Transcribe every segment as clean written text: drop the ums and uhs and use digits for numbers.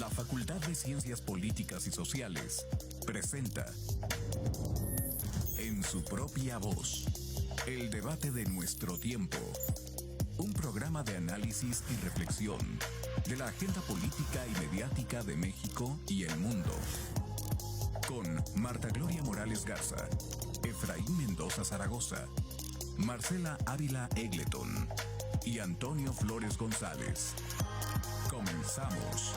La Facultad de Ciencias Políticas y Sociales presenta En su propia voz, el debate de nuestro tiempo. Un programa de análisis y reflexión de la agenda política y mediática de México y el mundo. Con Marta Gloria Morales Garza, Efraín Mendoza Zaragoza, Marcela Ávila Egleton y Antonio Flores González. Comenzamos.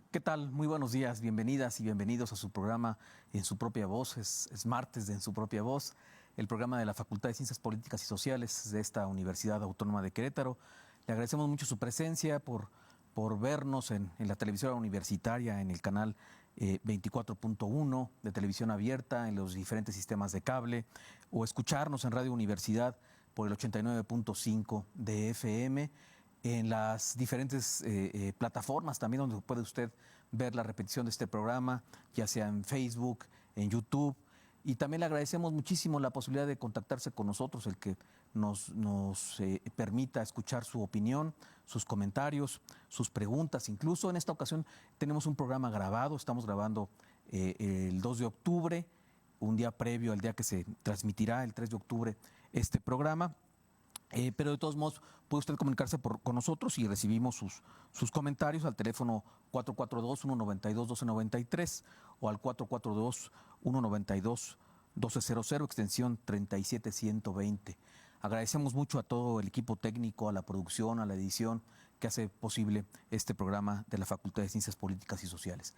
¿Qué tal? Muy buenos días, bienvenidas y bienvenidos a su programa En su propia voz. Es martes de En su propia voz, el programa de la Facultad de Ciencias Políticas y Sociales de esta Universidad Autónoma de Querétaro. Le agradecemos mucho su presencia por vernos en la televisora universitaria, en el canal 24.1 de televisión abierta, en los diferentes sistemas de cable, o escucharnos en Radio Universidad por el 89.5 de FM, en las diferentes plataformas también donde puede usted ver la repetición de este programa, ya sea en Facebook, en YouTube. Y también le agradecemos muchísimo la posibilidad de contactarse con nosotros, el que nos permita escuchar su opinión, sus comentarios, sus preguntas. Incluso en esta ocasión tenemos un programa grabado, estamos grabando el 2 de octubre, un día previo al día que se transmitirá, el 3 de octubre, este programa. Pero de todos modos puede usted comunicarse con nosotros y recibimos sus comentarios al teléfono 442-192-1293 o al 442-192-1200, extensión 37120. Agradecemos mucho a todo el equipo técnico, a la producción, a la edición que hace posible este programa de la Facultad de Ciencias Políticas y Sociales.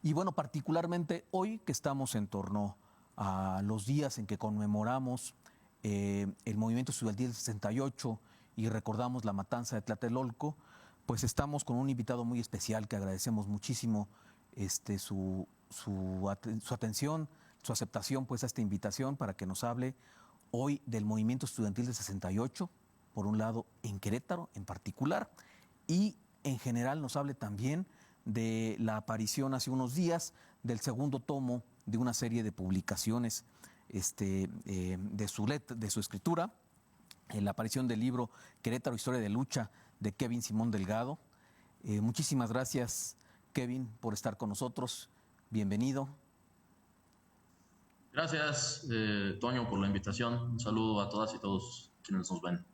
Y bueno, particularmente hoy que estamos en torno a los días en que conmemoramos el movimiento estudiantil del 68 y recordamos la matanza de Tlatelolco, pues estamos con un invitado muy especial que agradecemos muchísimo su atención, su aceptación pues a esta invitación para que nos hable hoy del movimiento estudiantil del 68, por un lado en Querétaro en particular, y en general nos hable también de la aparición hace unos días del segundo tomo de una serie de publicaciones de su escritura, la aparición del libro Querétaro, Historia de Lucha, de Kevin Simón Delgado. Muchísimas gracias, Kevin, por estar con nosotros. Bienvenido. Gracias, Toño, por la invitación. Un saludo a todas y todos quienes nos ven.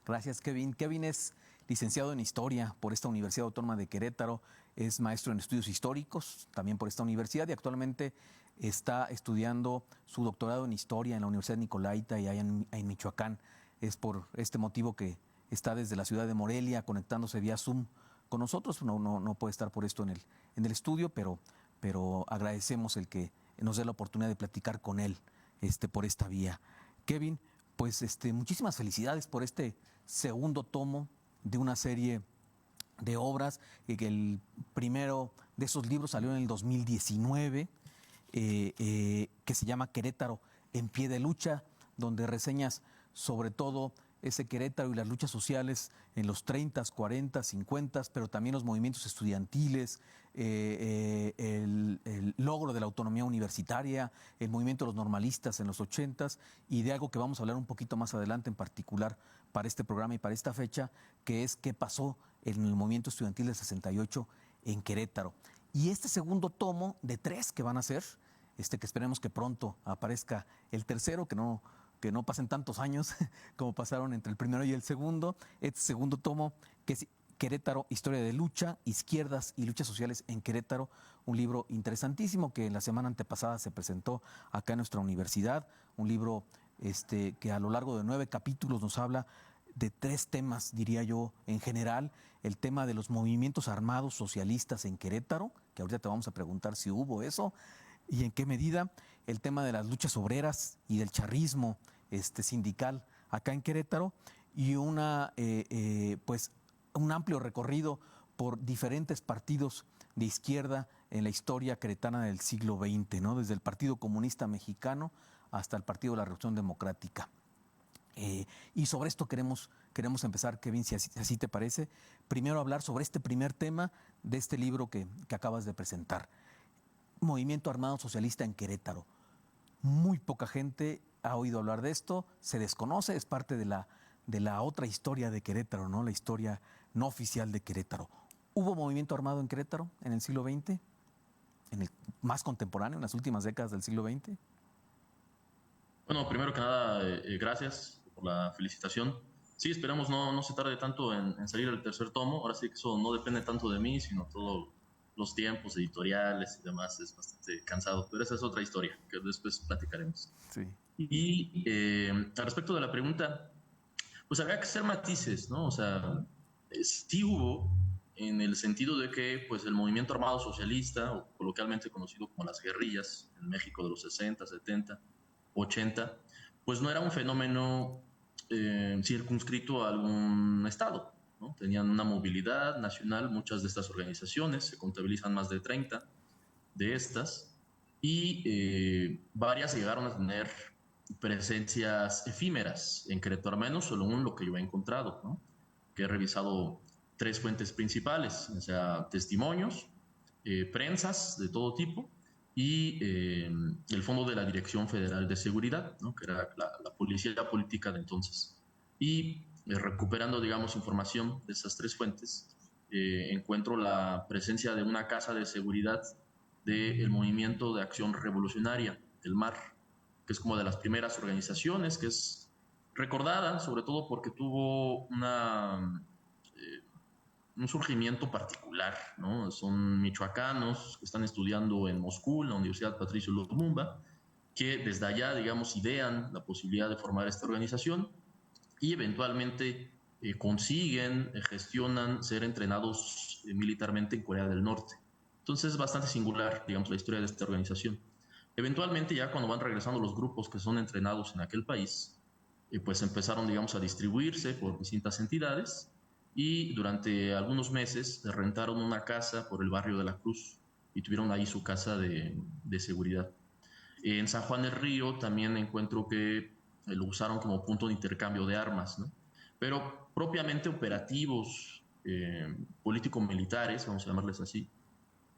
Gracias, Kevin. Kevin es licenciado en Historia por esta Universidad Autónoma de Querétaro, es maestro en Estudios Históricos también por esta universidad y actualmente está estudiando su doctorado en Historia en la Universidad Nicolaita y allá en Michoacán. Es por este motivo que está desde la ciudad de Morelia conectándose vía Zoom con nosotros. No puede estar por esto en el estudio, pero agradecemos el que nos dé la oportunidad de platicar con él por esta vía. Kevin, pues muchísimas felicidades por este segundo tomo de una serie de obras, que el primero de esos libros salió en el 2019, que se llama Querétaro en pie de lucha, donde reseñas sobre todo ese Querétaro y las luchas sociales en los 30, 40, 50, pero también los movimientos estudiantiles, el logro de la autonomía universitaria, el movimiento de los normalistas en los 80 y de algo que vamos a hablar un poquito más adelante en particular para este programa y para esta fecha, que es qué pasó en el movimiento estudiantil del 68 en Querétaro. Y este segundo tomo de 3 que van a ser, que esperemos que pronto aparezca el tercero, que no pasen tantos años como pasaron entre el primero y el segundo. Este segundo tomo, que es Querétaro, Historia de Lucha, Izquierdas y Luchas Sociales en Querétaro, un libro interesantísimo que en la semana antepasada se presentó acá en nuestra universidad, un libro que a lo largo de 9 capítulos nos habla de 3 temas, diría yo, en general: el tema de los movimientos armados socialistas en Querétaro, que ahorita te vamos a preguntar si hubo eso, y en qué medida; el tema de las luchas obreras y del charrismo sindical acá en Querétaro, y pues un amplio recorrido por diferentes partidos de izquierda en la historia queretana del siglo XX, ¿no? Desde el Partido Comunista Mexicano hasta el Partido de la Revolución Democrática. Y sobre esto queremos empezar, Kevin, si así te parece, primero hablar sobre este primer tema de este libro que acabas de presentar. Movimiento Armado Socialista en Querétaro. Muy poca gente ha oído hablar de esto, se desconoce, es parte de la de la otra historia de Querétaro, ¿no? La historia no oficial de Querétaro. ¿Hubo movimiento armado en Querétaro en el siglo XX? ¿En el más contemporáneo, en las últimas décadas del siglo XX? Bueno, primero que nada, gracias por la felicitación. Sí, esperamos no se tarde tanto en salir el tercer tomo. Ahora sí que eso no depende tanto de mí, sino todos los tiempos editoriales y demás. Es bastante cansado, pero esa es otra historia que después platicaremos. Sí. Y al respecto de la pregunta, pues habría que hacer matices, ¿no? O sea, sí hubo en el sentido de que pues el movimiento armado socialista, o coloquialmente conocido como las guerrillas en México de los 60, 70, 80, pues no era un fenómeno circunscrito a algún estado, ¿no? Tenían una movilidad nacional, muchas de estas organizaciones, se contabilizan más de 30 de estas, y varias llegaron a tener presencias efímeras en Querétaro, al menos según lo que yo he encontrado, ¿no? Que he revisado tres fuentes principales, o sea, testimonios, prensas de todo tipo y el Fondo de la Dirección Federal de Seguridad, ¿no? Que era la policía política de entonces. Y recuperando, digamos, información de esas tres fuentes, encuentro la presencia de una casa de seguridad del Movimiento de Acción Revolucionaria, el MAR, que es como de las primeras organizaciones, que es recordada sobre todo porque tuvo un surgimiento particular, ¿no? Son michoacanos que están estudiando en Moscú, en la Universidad Patricio Lumumba, que desde allá, digamos, idean la posibilidad de formar esta organización y eventualmente consiguen, gestionan ser entrenados militarmente en Corea del Norte. Entonces es bastante singular, digamos, la historia de esta organización. Eventualmente, ya cuando van regresando los grupos que son entrenados en aquel país, pues empezaron, digamos, a distribuirse por distintas entidades y durante algunos meses rentaron una casa por el barrio de la Cruz y tuvieron ahí su casa de seguridad. En San Juan del Río también encuentro que lo usaron como punto de intercambio de armas, ¿no? Pero propiamente operativos político-militares, vamos a llamarles así,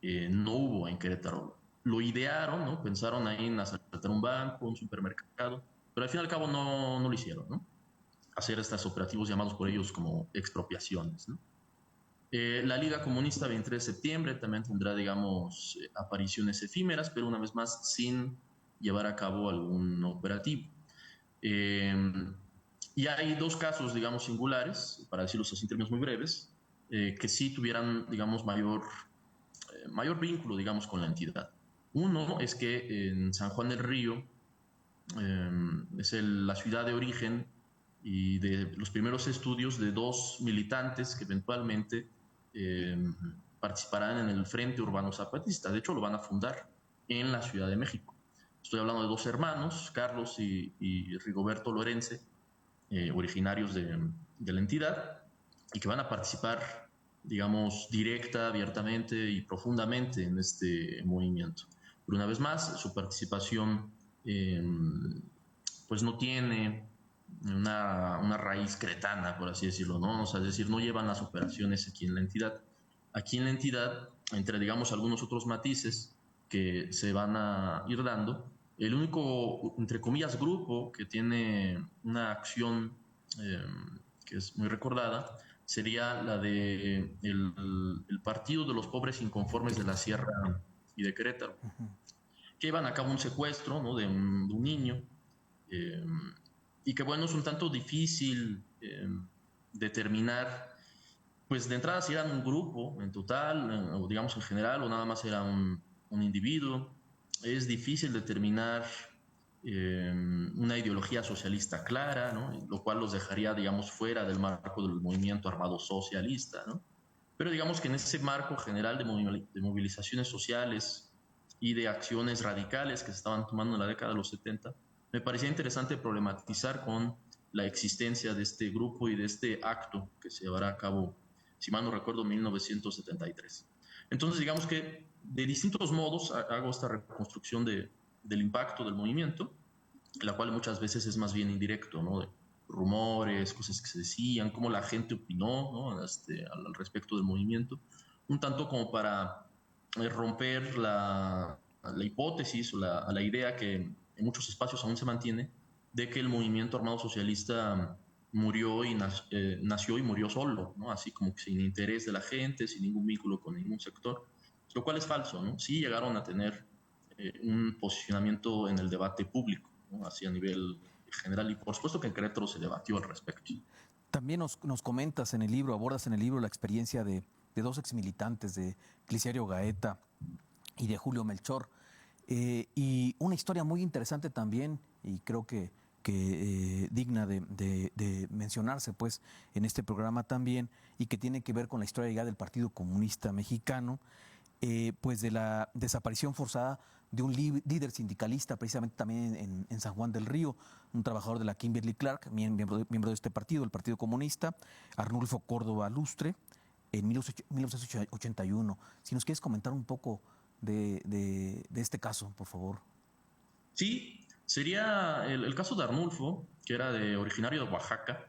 no hubo en Querétaro. Lo idearon, ¿no? Pensaron ahí en asaltar un banco, un supermercado, pero al fin y al cabo no lo hicieron, ¿no? Hacer estos operativos llamados por ellos como expropiaciones, ¿no? La Liga Comunista 23 de septiembre también tendrá, digamos, apariciones efímeras, pero una vez más sin llevar a cabo algún operativo. Y hay dos casos, digamos, singulares, para decirlos así en términos muy breves, que sí tuvieran, digamos, mayor vínculo, digamos, con la entidad. Uno es que en San Juan del Río es la ciudad de origen y de los primeros estudios de dos militantes que eventualmente participarán en el Frente Urbano Zapatista. De hecho, lo van a fundar en la Ciudad de México. Estoy hablando de dos hermanos, Carlos y Rigoberto Lorenze, originarios de la entidad, y que van a participar, digamos, directa, abiertamente y profundamente en este movimiento. Pero una vez más, su participación pues no tiene una raíz cretana, por así decirlo, ¿no? O sea, es decir, no llevan las operaciones aquí en la entidad. Aquí en la entidad, entre, digamos, algunos otros matices que se van a ir dando, el único, entre comillas, grupo que tiene una acción que es muy recordada sería la de el Partido de los Pobres Inconformes de la Sierra y de Querétaro, que llevan a cabo un secuestro, ¿no? de un niño, eh, y que bueno, es un tanto difícil determinar, pues de entrada si eran un grupo en total, o digamos en general, o nada más era un individuo. Es difícil determinar una ideología socialista clara, ¿no? Lo cual los dejaría, digamos, fuera del marco del movimiento armado socialista, ¿no? Pero digamos que en ese marco general de movilizaciones sociales y de acciones radicales que se estaban tomando en la década de los 70, me parecía interesante problematizar con la existencia de este grupo y de este acto que se llevará a cabo, si mal no recuerdo, en 1973. Entonces, digamos que de distintos modos hago esta reconstrucción del impacto del movimiento, la cual muchas veces es más bien indirecto, ¿no? De rumores, cosas que se decían, cómo la gente opinó, ¿no? Al respecto del movimiento, un tanto como para romper la hipótesis o la idea que en muchos espacios aún se mantiene de que el movimiento armado socialista nació y murió solo, ¿no? Así como que sin interés de la gente, sin ningún vínculo con ningún sector, lo cual es falso, ¿no? Sí llegaron a tener un posicionamiento en el debate público, ¿no? Así a nivel general, y por supuesto que en Querétaro se debatió al respecto. También nos comentas en el libro, abordas en el libro la experiencia de dos exmilitantes, de Clisario Gaeta y de Julio Melchor, y una historia muy interesante también, y creo que digna de mencionarse pues en este programa también, y que tiene que ver con la historia ya del Partido Comunista Mexicano, pues de la desaparición forzada de un líder sindicalista, precisamente también en San Juan del Río, un trabajador de la Kimberly Clark, miembro de este partido, el Partido Comunista, Arnulfo Córdoba Lustre, en 1981. Si nos quieres comentar un poco de este caso, por favor. Sí, sería el caso de Arnulfo, que era originario de Oaxaca,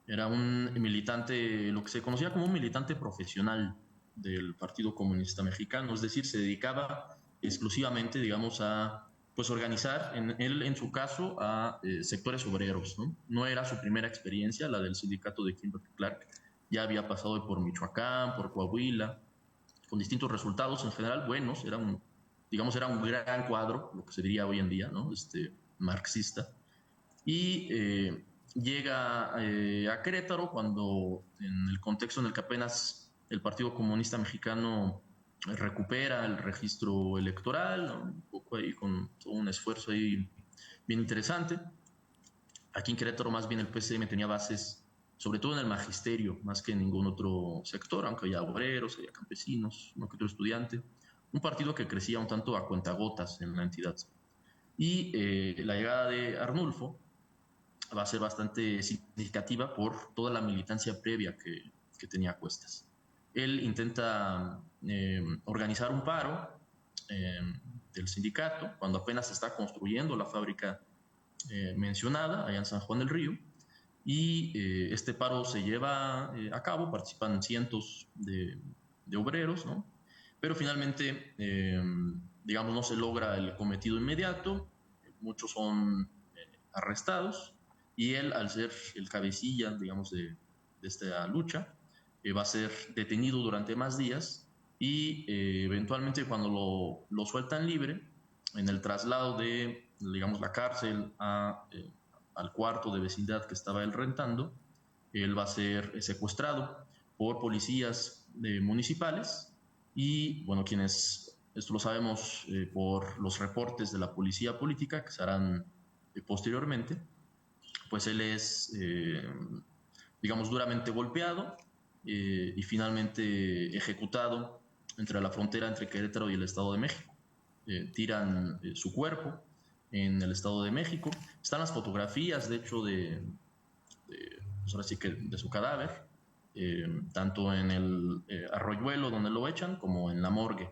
era un militante, lo que se conocía como un militante profesional del Partido Comunista Mexicano, es decir, se dedicaba exclusivamente, digamos, a pues organizar, él en su caso, a sectores obreros, ¿no? No era su primera experiencia, la del sindicato de Kimberly Clark, ya había pasado por Michoacán, por Coahuila, con distintos resultados en general buenos, digamos, era un gran cuadro, lo que se diría hoy en día, ¿no? Marxista, y llega a Querétaro cuando, en el contexto en el que apenas el Partido Comunista Mexicano recupera el registro electoral, ¿no? Un poco ahí con todo un esfuerzo ahí bien interesante. Aquí en Querétaro más bien el PCM tenía bases, sobre todo en el magisterio, más que en ningún otro sector, aunque había obreros, había campesinos, uno que otro estudiante. Un partido que crecía un tanto a cuentagotas en la entidad. Y la llegada de Arnulfo va a ser bastante significativa por toda la militancia previa que tenía a cuestas. Él intenta organizar un paro del sindicato cuando apenas se está construyendo la fábrica mencionada allá en San Juan del Río, y este paro se lleva a cabo, participan cientos de obreros, ¿no? Pero finalmente, digamos, no se logra el cometido inmediato, muchos son arrestados, y él, al ser el cabecilla, digamos, de esta lucha, va a ser detenido durante más días, y eventualmente cuando lo sueltan libre, en el traslado de, digamos, la cárcel al cuarto de vecindad que estaba él rentando, él va a ser secuestrado por policías municipales, y, bueno, esto lo sabemos por los reportes de la policía política que se harán posteriormente, pues él es, digamos, duramente golpeado y finalmente ejecutado entre la frontera entre Querétaro y el Estado de México. Tiran su cuerpo en el Estado de México. Están las fotografías, de hecho, pues ahora sí que de su cadáver, tanto en el arroyuelo donde lo echan como en la morgue.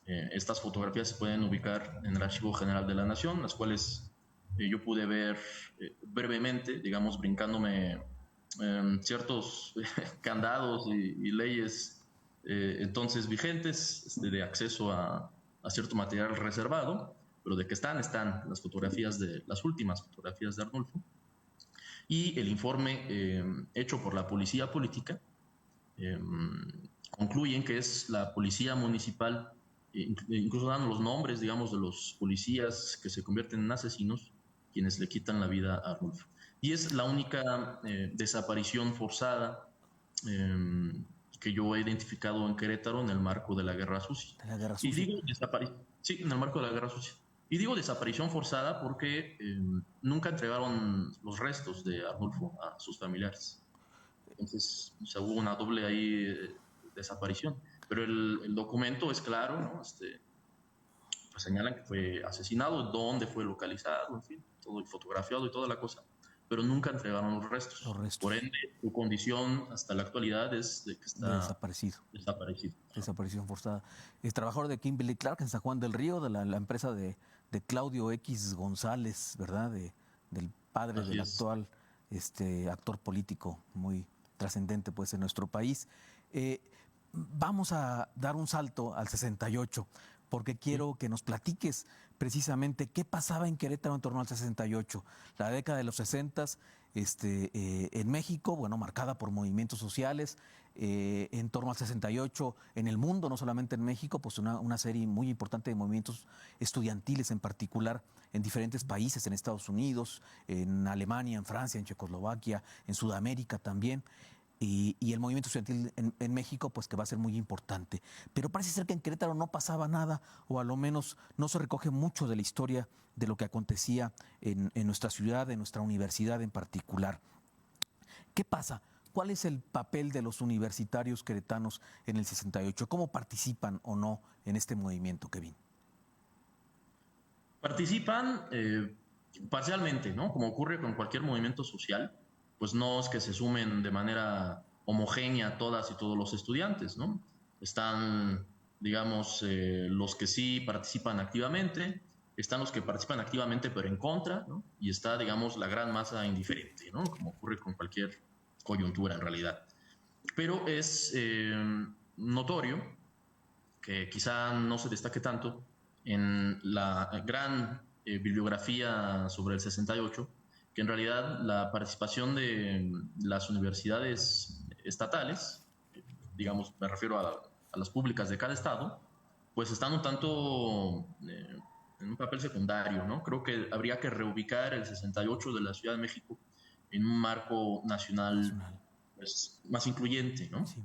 Estas fotografías se pueden ubicar en el Archivo General de la Nación, las cuales yo pude ver brevemente, digamos, brincándome ciertos candados y leyes entonces vigentes de acceso a cierto material reservado, pero de que están las fotografías las últimas fotografías de Arnulfo, y el informe hecho por la policía política concluyen que es la policía municipal, incluso dan los nombres, digamos, de los policías que se convierten en asesinos, quienes le quitan la vida a Arnulfo. Y es la única desaparición forzada que yo he identificado en Querétaro en el marco de la Guerra Sucia. ¿De la Guerra Sucia? Y digo sí, en el marco de la Guerra Sucia. Y digo desaparición forzada porque nunca entregaron los restos de Arnulfo a sus familiares. Entonces, o sea, hubo una doble ahí desaparición. Pero el documento es claro, ¿no? Pues señalan que fue asesinado, dónde fue localizado, en fin, todo fotografiado y toda la cosa, pero nunca entregaron los restos. Por ende, su condición hasta la actualidad es de que está desaparecido. Desaparición forzada. Es trabajador de Kimberly Clark en San Juan del Río, de la empresa de Claudio X González, ¿verdad? Del padre del actual actor político muy trascendente pues en nuestro país. Vamos a dar un salto al 68, porque quiero que nos platiques precisamente qué pasaba en Querétaro en torno al 68. La década de los 60 en México, bueno, marcada por movimientos sociales, en torno al 68 en el mundo, no solamente en México, pues una serie muy importante de movimientos estudiantiles en particular en diferentes países, en Estados Unidos, en Alemania, en Francia, en Checoslovaquia, en Sudamérica también. Y el movimiento estudiantil en México, pues que va a ser muy importante. Pero parece ser que en Querétaro no pasaba nada, o a lo menos no se recoge mucho de la historia de lo que acontecía en nuestra ciudad, en nuestra universidad en particular. ¿Qué pasa? ¿Cuál es el papel de los universitarios queretanos en el 68? ¿Cómo participan o no en este movimiento, Kevin? Participan parcialmente, ¿no? Como ocurre con cualquier movimiento social, pues no es que se sumen de manera homogénea todas y todos los estudiantes, ¿no? Están, digamos, los que sí participan activamente, están los que participan activamente pero en contra, ¿no? Y está, digamos, la gran masa indiferente, ¿no? Como ocurre con cualquier coyuntura en realidad. Pero es notorio que quizá no se destaque tanto en la gran bibliografía sobre el 68, que en realidad la participación de las universidades estatales, digamos, me refiero a las públicas de cada estado, pues están un tanto en un papel secundario, ¿no? Creo que habría que reubicar el 68 de la Ciudad de México en un marco nacional, pues, más incluyente, ¿no? Sí.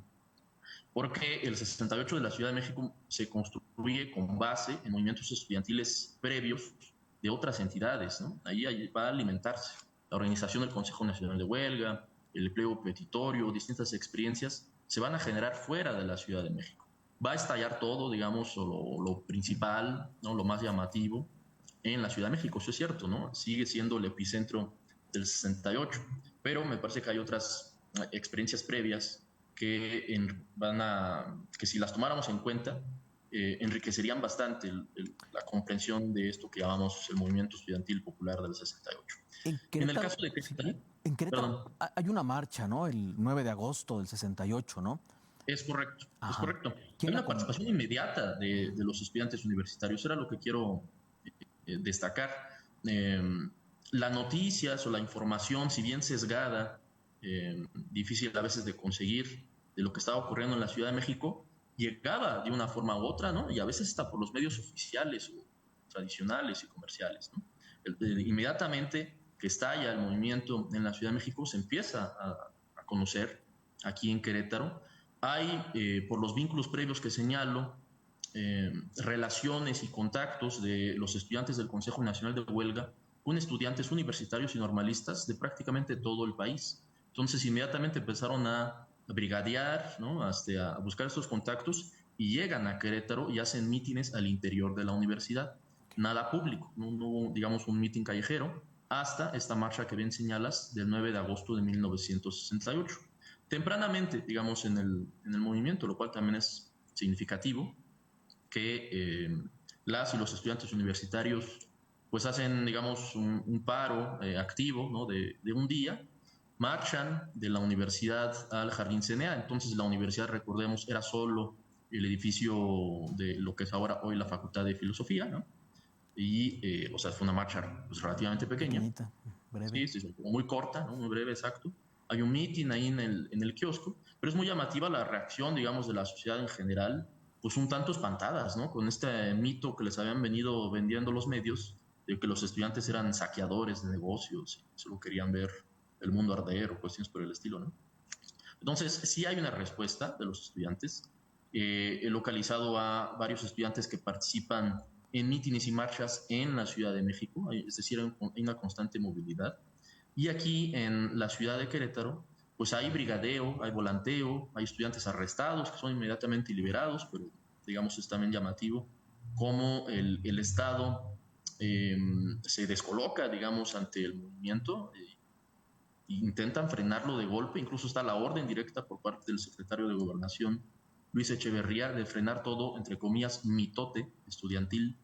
Porque el 68 de la Ciudad de México se construye con base en movimientos estudiantiles previos de otras entidades, ¿no? Ahí va a alimentarse la organización del Consejo Nacional de Huelga, el pliego petitorio, distintas experiencias se van a generar fuera de la Ciudad de México. Va a estallar todo, digamos, lo principal, ¿no? Lo más llamativo en la Ciudad de México, eso es cierto, ¿no? Sigue siendo el epicentro del 68, pero me parece que hay otras experiencias previas que que si las tomáramos en cuenta, enriquecerían bastante la comprensión de esto que llamamos el movimiento estudiantil popular del 68. En el caso de Querétaro, sí, en Querétaro perdón, hay una marcha, ¿no? El 9 de agosto del 68, ¿no? es correcto, es Ajá. correcto. ¿Quién Hay la una participación inmediata de los estudiantes universitarios, era lo que quiero destacar. Eh, las noticias o la información, si bien sesgada, difícil a veces de conseguir de lo que estaba ocurriendo en la Ciudad de México, llegaba de una forma u otra, ¿no? Y a veces hasta por los medios oficiales o tradicionales y comerciales, ¿no? Inmediatamente que estalla el movimiento en la Ciudad de México, se empieza a conocer aquí en Querétaro. Hay, por los vínculos previos que señalo, relaciones y contactos de los estudiantes del Consejo Nacional de Huelga con estudiantes universitarios y normalistas de prácticamente todo el país. Entonces, inmediatamente empezaron a brigadear, ¿no? Hasta a buscar estos contactos y llegan a Querétaro y hacen mítines al interior de la universidad. Nada público, no hubo, digamos, un mítin callejero hasta esta marcha que bien señalas del 9 de agosto de 1968. Tempranamente, digamos, en el movimiento, lo cual también es significativo, que las y los estudiantes universitarios pues hacen, digamos, un paro activo, ¿no? de un día, marchan de la universidad al Jardín CNA. Entonces la universidad, recordemos, era solo el edificio de lo que es ahora hoy la Facultad de Filosofía, ¿no? Y, o sea, fue una marcha pues, relativamente pequeña. pequeñita, breve? Sí, sí, muy corta, ¿no? Muy breve, exacto. Hay un meeting ahí en el kiosco, pero es muy llamativa la reacción, digamos, de la sociedad en general, pues un tanto espantadas, ¿no? Con este mito que les habían venido vendiendo los medios, de que los estudiantes eran saqueadores de negocios y solo querían ver el mundo arder o cuestiones por el estilo, ¿no? Entonces, sí hay una respuesta de los estudiantes. He localizado a varios estudiantes que participan en mítines y marchas en la Ciudad de México, es decir, hay una constante movilidad. Y aquí en la ciudad de Querétaro, pues hay brigadeo, hay volanteo, hay estudiantes arrestados que son inmediatamente liberados, pero digamos es también llamativo cómo el Estado se descoloca, digamos, ante el movimiento. Intentan frenarlo de golpe, incluso está la orden directa por parte del secretario de Gobernación, Luis Echeverría, de frenar todo, entre comillas, mitote estudiantil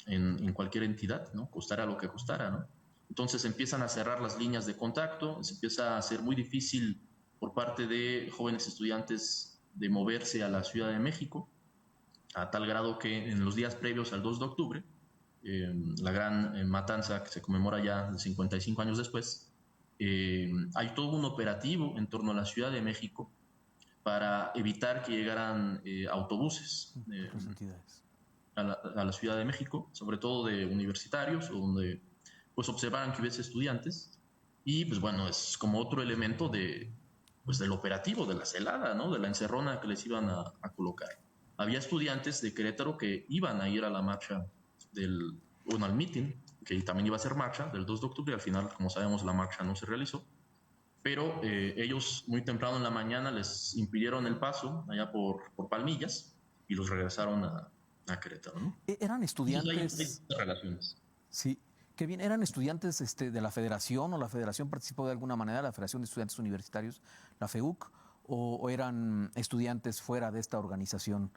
en cualquier entidad, ¿no? Costara lo que costara, ¿no? Entonces empiezan a cerrar las líneas de contacto, se empieza a hacer muy difícil por parte de jóvenes estudiantes de moverse a la Ciudad de México, a tal grado que en los días previos al 2 de octubre, la gran matanza que se conmemora ya 55 años después, hay todo un operativo en torno a la Ciudad de México para evitar que llegaran autobuses a la Ciudad de México, sobre todo de universitarios, donde pues observaran que hubiese estudiantes. Y pues bueno, es como otro elemento del operativo, de la celada, ¿no? De la encerrona que les iban a colocar. Había estudiantes de Querétaro que iban a ir a la marcha al mitin, que también iba a ser marcha del 2 de octubre. Al final, como sabemos, la marcha no se realizó. Pero ellos muy temprano en la mañana les impidieron el paso allá por Palmillas y los regresaron a Querétaro, ¿no? ¿Eran estudiantes? Hay relaciones. Sí. Qué bien, ¿eran estudiantes de la Federación o la Federación participó de alguna manera, la Federación de Estudiantes Universitarios, la FEUC, o eran estudiantes fuera de esta organización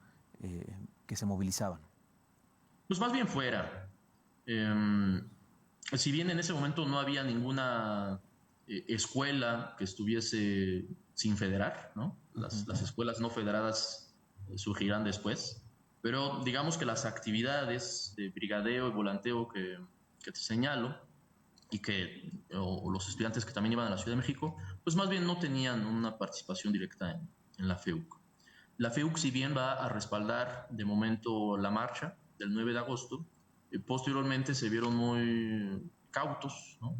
que se movilizaban? Pues más bien fuera. Si bien en ese momento no había ninguna escuela que estuviese sin federar, ¿no? Las escuelas no federadas surgirán después, pero digamos que las actividades de brigadeo y volanteo que te señalo, y o los estudiantes que también iban a la Ciudad de México, pues más bien no tenían una participación directa en la FEUC. La FEUC, si bien va a respaldar de momento la marcha del 9 de agosto, posteriormente se vieron muy cautos, ¿no?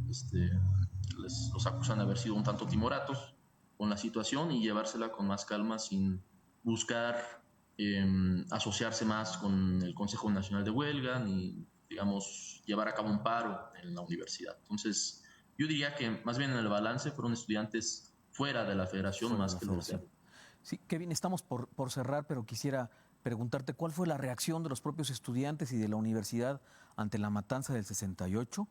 Los acusan de haber sido un tanto timoratos con la situación y llevársela con más calma sin buscar asociarse más con el Consejo Nacional de Huelga ni, digamos, llevar a cabo un paro en la universidad. Entonces, yo diría que más bien en el balance fueron estudiantes fuera de la federación más que los de. Sí, Kevin, estamos por cerrar, pero quisiera preguntarte cuál fue la reacción de los propios estudiantes y de la universidad ante la matanza del 68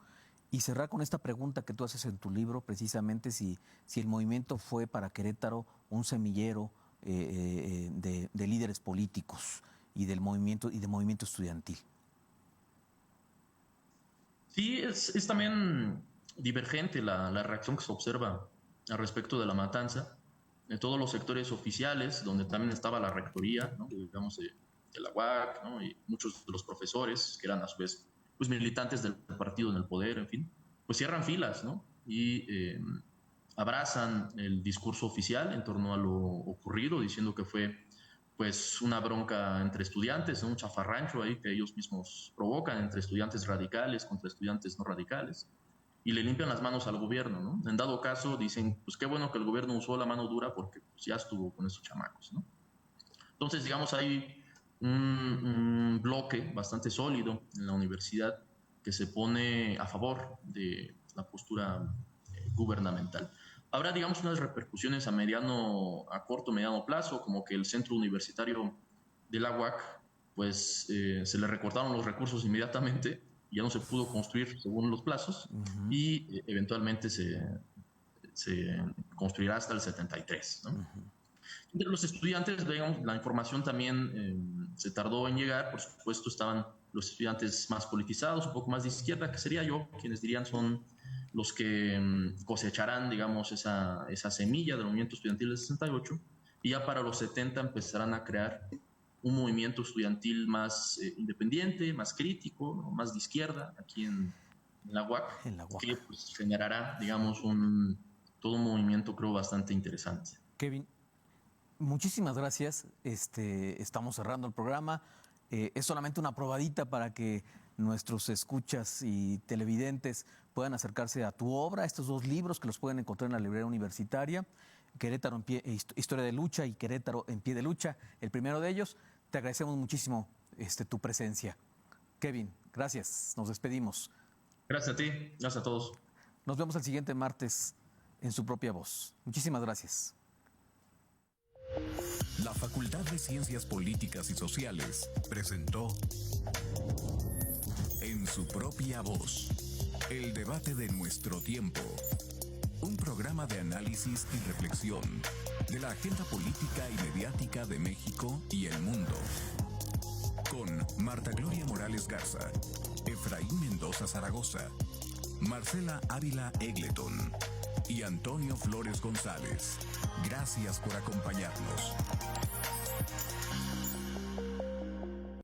y cerrar con esta pregunta que tú haces en tu libro, precisamente si el movimiento fue para Querétaro un semillero de líderes políticos y del movimiento estudiantil. Sí, es también divergente la reacción que se observa al respecto de la matanza en todos los sectores oficiales, donde también estaba la rectoría, ¿no? Digamos, de la UAC, ¿no? Y muchos de los profesores, que eran a su vez pues, militantes del partido en el poder, en fin, pues cierran filas, ¿no? Y abrazan el discurso oficial en torno a lo ocurrido, diciendo que fue pues una bronca entre estudiantes, ¿no? Un chafarrancho ahí que ellos mismos provocan entre estudiantes radicales contra estudiantes no radicales, y le limpian las manos al gobierno, ¿no? En dado caso dicen, pues qué bueno que el gobierno usó la mano dura porque pues, ya estuvo con esos chamacos, ¿no? Entonces, digamos, hay un bloque bastante sólido en la universidad que se pone a favor de la postura gubernamental. Habrá, digamos, unas repercusiones a corto, mediano plazo, como que el centro universitario de la UAC, pues se le recortaron los recursos inmediatamente, ya no se pudo construir según los plazos, y eventualmente se construirá hasta el 73, ¿no? Entre los estudiantes, digamos, la información también se tardó en llegar. Por supuesto, estaban los estudiantes más politizados, un poco más de izquierda, que sería yo, quienes dirían son los que cosecharán, digamos, esa semilla del movimiento estudiantil del 68, y ya para los 70 empezarán a crear un movimiento estudiantil más independiente, más crítico, ¿no? Más de izquierda, aquí en la UAC, que pues, generará, digamos, todo un movimiento, creo, bastante interesante. Kevin, muchísimas gracias. Estamos cerrando el programa. Es solamente una probadita para que nuestros escuchas y televidentes puedan acercarse a tu obra, estos dos libros que los pueden encontrar en la librería universitaria, Querétaro en pie, Historia de Lucha y Querétaro en pie de lucha, el primero de ellos. Te agradecemos muchísimo tu presencia. Kevin, gracias. Nos despedimos. Gracias a ti, gracias a todos. Nos vemos el siguiente martes en su propia voz. Muchísimas gracias. La Facultad de Ciencias Políticas y Sociales presentó En su propia voz, el debate de nuestro tiempo. Un programa de análisis y reflexión de la agenda política y mediática de México y el mundo. Con Marta Gloria Morales Garza, Efraín Mendoza Zaragoza, Marcela Ávila Egleton y Antonio Flores González. Gracias por acompañarnos.